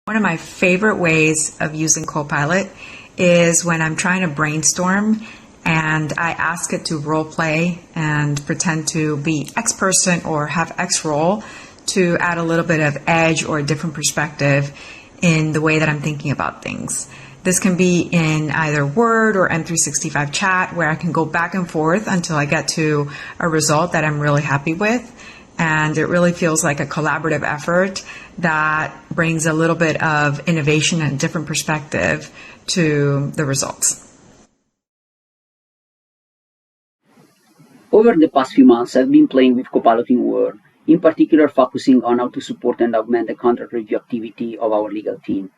One of my favorite ways of using Copilot is when I'm trying to brainstorm and I ask it to role play and pretend to be X person or have X role to add a little bit of edge or a different perspective in the way that I'm thinking about things. This can be in either Word or M365 Chat, where I can go back and forth until I get to a result that I'm really happy with. And it really feels like a collaborative effort that brings a little bit of innovation and a different perspective to the results. Over the past few months, I've been playing with Copilot in Word, in particular focusing on how to support and augment the contract review activity of our legal team.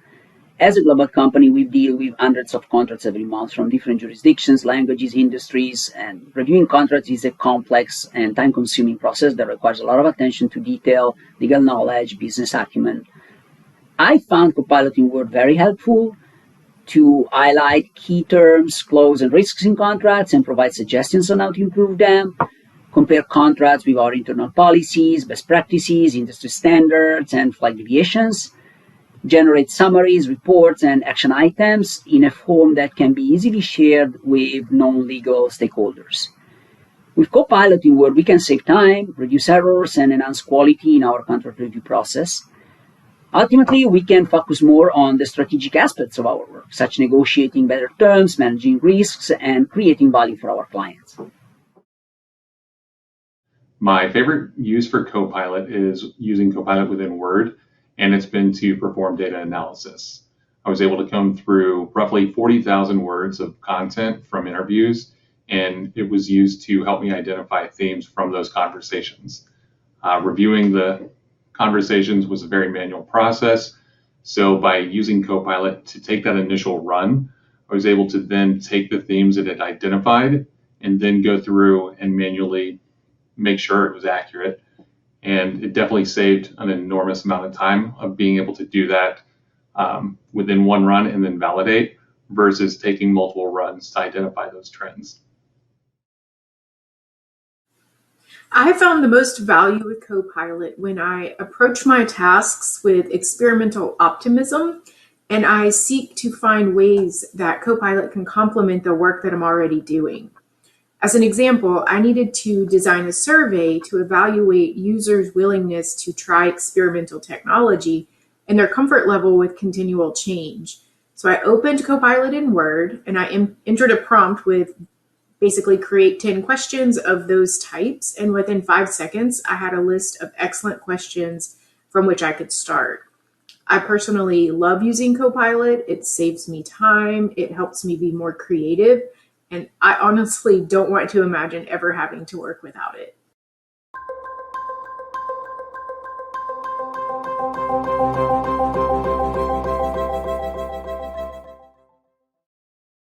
As a global company, we deal with hundreds of contracts every month from different jurisdictions, languages, industries, and reviewing contracts is a complex and time-consuming process that requires a lot of attention to detail, legal knowledge, business acumen. I found Copilot in Word very helpful to highlight key terms, clauses, and risks in contracts and provide suggestions on how to improve them, compare contracts with our internal policies, best practices, industry standards, and flag deviations, generate summaries, reports, and action items in a form that can be easily shared with non-legal stakeholders. With Copilot in Word, we can save time, reduce errors, and enhance quality in our contract review process. Ultimately, we can focus more on the strategic aspects of our work, such as negotiating better terms, managing risks, and creating value for our clients. My favorite use for Copilot is using Copilot within Word, and it's been to perform data analysis. I was able to come through roughly 40,000 words of content from interviews, and it was used to help me identify themes from those conversations. Reviewing the conversations was a very manual process, so by using Copilot to take that initial run, I was able to then take the themes that it identified and then go through and manually make sure it was accurate. And it definitely saved an enormous amount of time of being able to do that within one run and then validate versus taking multiple runs to identify those trends. I found the most value with Copilot when I approach my tasks with experimental optimism and I seek to find ways that Copilot can complement the work that I'm already doing. As an example, I needed to design a survey to evaluate users' willingness to try experimental technology and their comfort level with continual change. So I opened Copilot in Word and I entered a prompt with basically create 10 questions of those types. And within 5 seconds, I had a list of excellent questions from which I could start. I personally love using Copilot. It saves me time. It helps me be more creative. And I honestly don't want to imagine ever having to work without it.